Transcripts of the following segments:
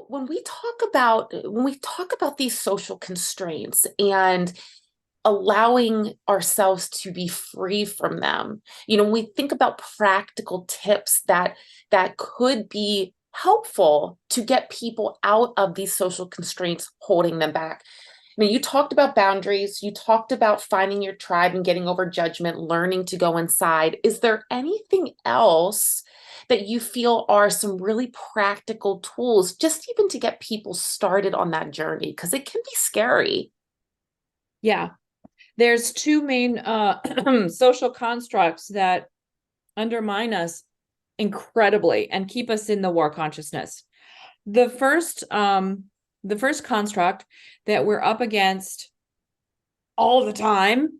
When we talk about these social constraints and allowing ourselves to be free from them, we think about practical tips that could be helpful to get people out of these social constraints holding them back. You talked about boundaries, you talked about finding your tribe and getting over judgment, learning to go inside. Is there anything else that you feel are some really practical tools just even to get people started on that journey? Because it can be scary. Yeah, there's two main social constructs that undermine us incredibly and keep us in the war consciousness. The first, the first construct that we're up against all the time,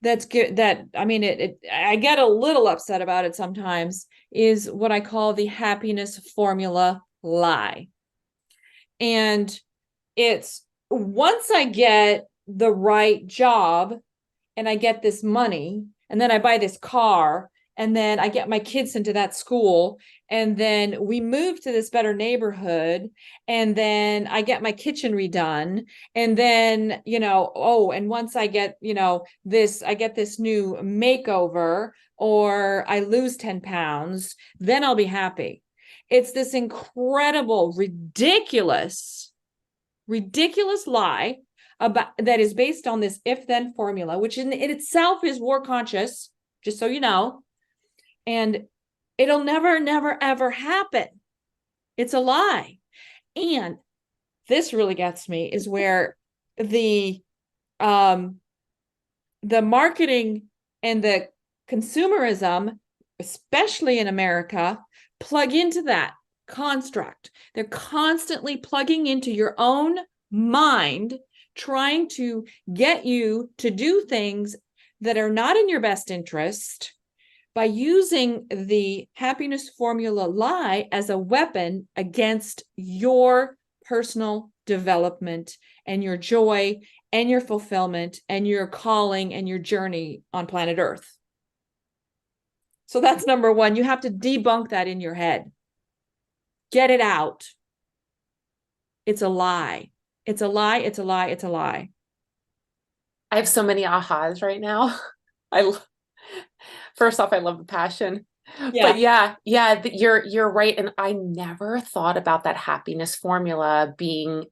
that's good. That I mean, I get a little upset about it sometimes. Is what I call the happiness formula lie, and it's once I get the right job and I get this money, and then I buy this car, and then I get my kids into that school, and then we move to this better neighborhood, and then I get my kitchen redone, and then, and once I get, I get this new makeover, or I lose 10 pounds, then I'll be happy. It's this incredible, ridiculous lie about that is based on this if-then formula, which in itself is war conscious, just so you know, and it'll never ever happen. It's a lie. And this really gets me is where the marketing and the consumerism, especially in America, plug into that construct. They're constantly plugging into your own mind, trying to get you to do things that are not in your best interest by using the happiness formula lie as a weapon against your personal development and your joy and your fulfillment and your calling and your journey on planet Earth. So that's number one. You have to debunk that in your head. Get it out. It's a lie. It's a lie. It's a lie. It's a lie. I have so many ahas right now. I First off, I love the passion. But Yeah. yeah, you're right. And I never thought about that happiness formula being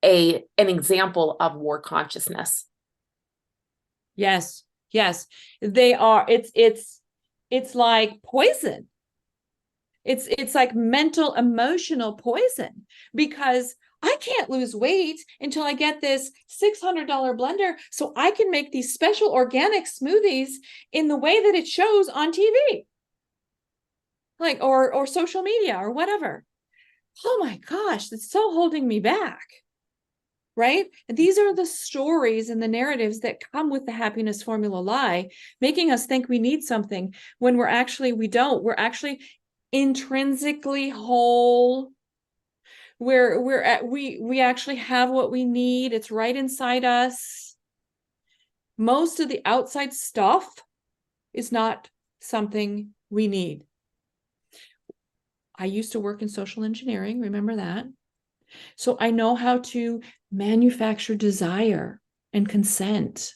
an example of war consciousness. Yes. Yes. They are. It's like poison. It's like mental emotional poison, because I can't lose weight until I get this $600 blender so I can make these special organic smoothies in the way that it shows on TV, like or social media or whatever. Oh my gosh, that's so holding me back. Right? And these are the stories and the narratives that come with the happiness formula lie, making us think we need something when we don't. We're actually intrinsically whole. We actually have what we need. It's right inside us. Most of the outside stuff is not something we need. I used to work in social engineering, remember that? So I know how to manufacture desire and consent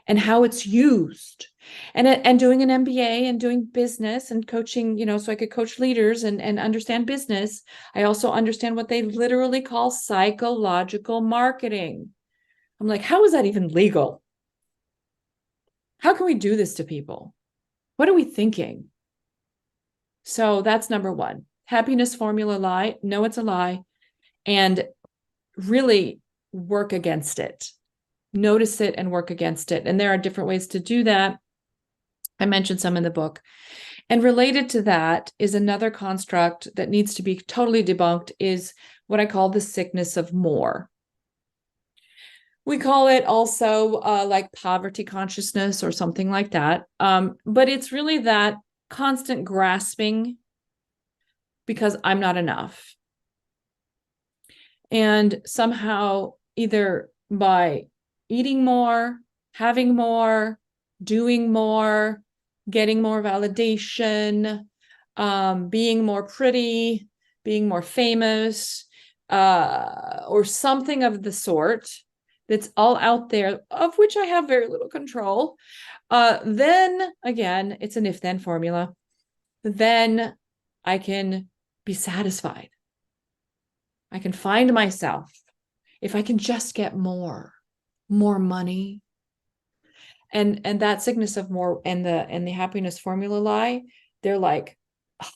and how it's used. And doing an MBA and doing business and coaching, so I could coach leaders and understand business. I also understand what they literally call psychological marketing. I'm like, how is that even legal? How can we do this to people? What are we thinking? So that's number one. Happiness formula lie. No, it's a lie. And really work against it. Notice it and work against it. And there are different ways to do that. I mentioned some in the book. And related to that is another construct that needs to be totally debunked, is what I call the sickness of more. We call it also like poverty consciousness or something like that. But it's really that constant grasping because I'm not enough. And somehow, either by eating more, having more, doing more, getting more validation, being more pretty, being more famous, or something of the sort that's all out there, of which I have very little control, then again, it's an if-then formula. Then I can be satisfied. I can find myself. If I can just get more money, and that sickness of more and the happiness formula lie, they're like, oh,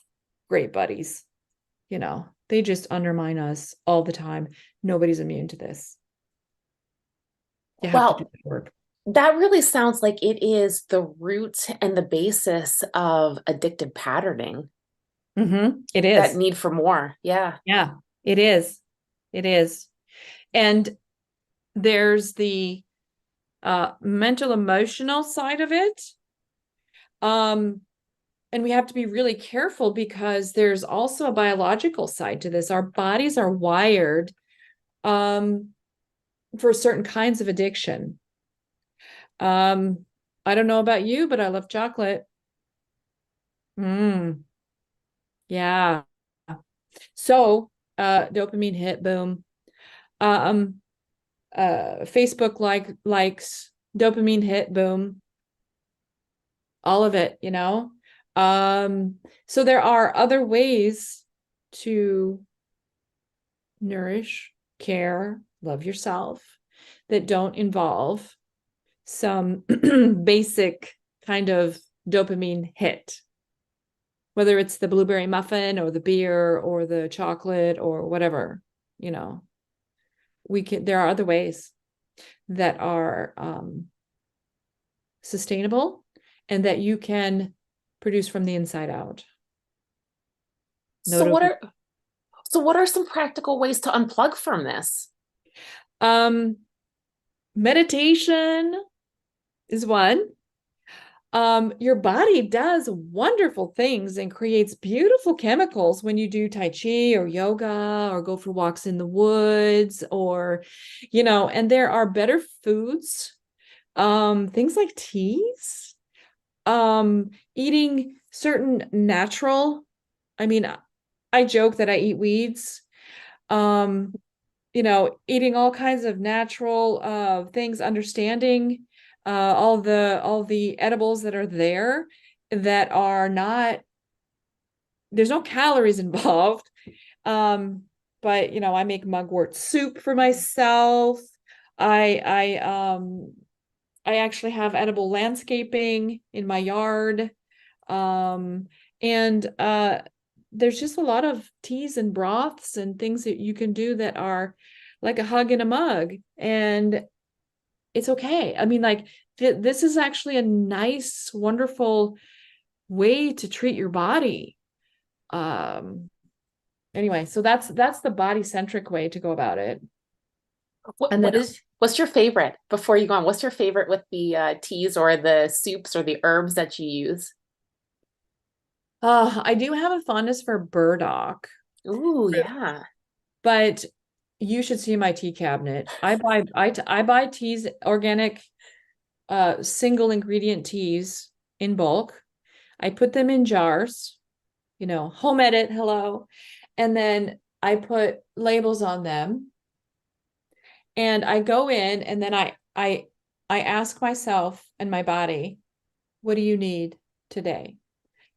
great buddies. They just undermine us all the time. Nobody's immune to this. You have to do Well, the work. that really sounds like it is the root and the basis of addictive patterning, It that is. need for more. Yeah. Yeah, it is. It is. And there's the mental emotional side of it. And we have to be really careful because there's also a biological side to this. Our bodies are wired for certain kinds of addiction. I don't know about you, but I love chocolate. Yeah. So, dopamine hit, boom. Um, Facebook likes, dopamine hit, boom. All of it. So there are other ways to nourish, care, love yourself that don't involve some basic kind of dopamine hit, whether it's the blueberry muffin or the beer or the chocolate or whatever. There are other ways that are sustainable and that you can produce from the inside out. So what are some practical ways to unplug from this? Meditation is one. Your body does wonderful things and creates beautiful chemicals when you do Tai Chi or yoga or go for walks in the woods, or, and there are better foods, things like teas, eating certain natural, I mean, I joke that I eat weeds, eating all kinds of natural things, understanding all the edibles that are there that are not, there's no calories involved. But I make mugwort soup for myself. I actually have edible landscaping in my yard. And there's just a lot of teas and broths and things that you can do that are like a hug in a mug, and it's okay. I mean, like, this is actually a nice, wonderful way to treat your body. Anyway, so that's the body centric way to go about it. What, And then what's your favorite before you go on? What's your favorite with the teas or the soups or the herbs that you use? I do have a fondness for burdock, Ooh, yeah. but you should see my tea cabinet. I buy teas, organic, single ingredient teas in bulk. I put them in jars, home edit, hello. And then I put labels on them. And I go in and then I ask myself and my body, what do you need today?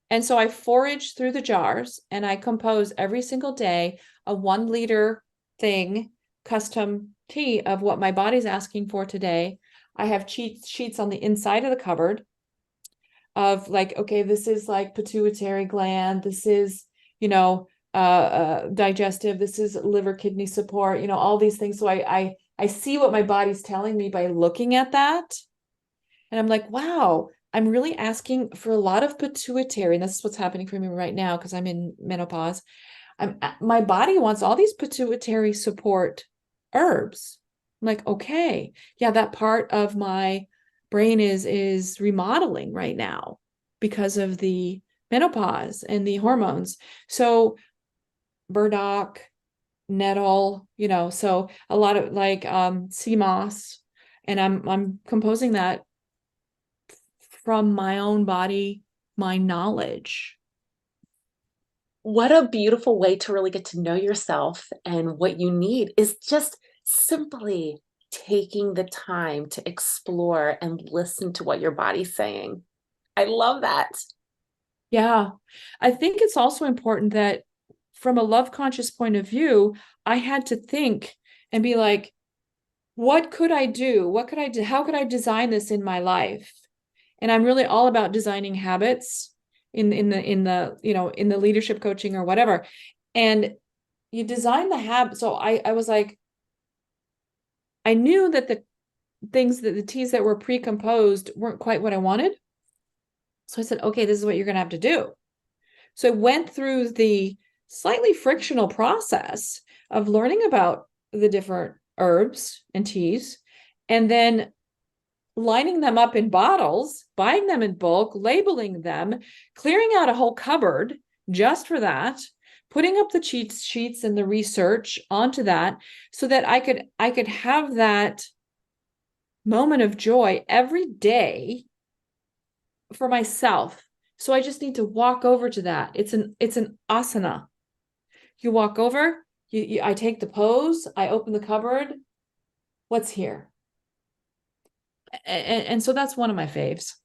And so I forage through the jars and I compose every single day a 1 liter thing, custom tea of what my body's asking for today. I have cheat sheets on the inside of the cupboard of like, okay, this is like pituitary gland. This is, digestive. This is liver, kidney support, all these things. So I see what my body's telling me by looking at that. And I'm like, wow, I'm really asking for a lot of pituitary. And this is what's happening for me right now because I'm in menopause. My body wants all these pituitary support herbs. I'm like, okay, yeah, that part of my brain is remodeling right now because of the menopause and the hormones. So burdock, nettle, so a lot of like sea moss, and I'm composing that from my own body, my knowledge. What a beautiful way to really get to know yourself, and what you need is just simply taking the time to explore and listen to what your body's saying. I love that. Yeah. I think it's also important that from a love conscious point of view, I had to think and be like, what could I do? What could I do? How could I design this in my life? And I'm really all about designing habits in the in the leadership coaching or whatever. And you design the habit. So I was like, I knew that the teas that were pre-composed weren't quite what I wanted. So I said, okay, this is what you're gonna have to do. So I went through the slightly frictional process of learning about the different herbs and teas, and then lining them up in bottles, buying them in bulk, labeling them, clearing out a whole cupboard just for that, putting up the cheat sheets and the research onto that so that I could have that moment of joy every day for myself. So I just need to walk over to that. It's an asana. You walk over, I take the pose, I open the cupboard. What's here? And so that's one of my faves.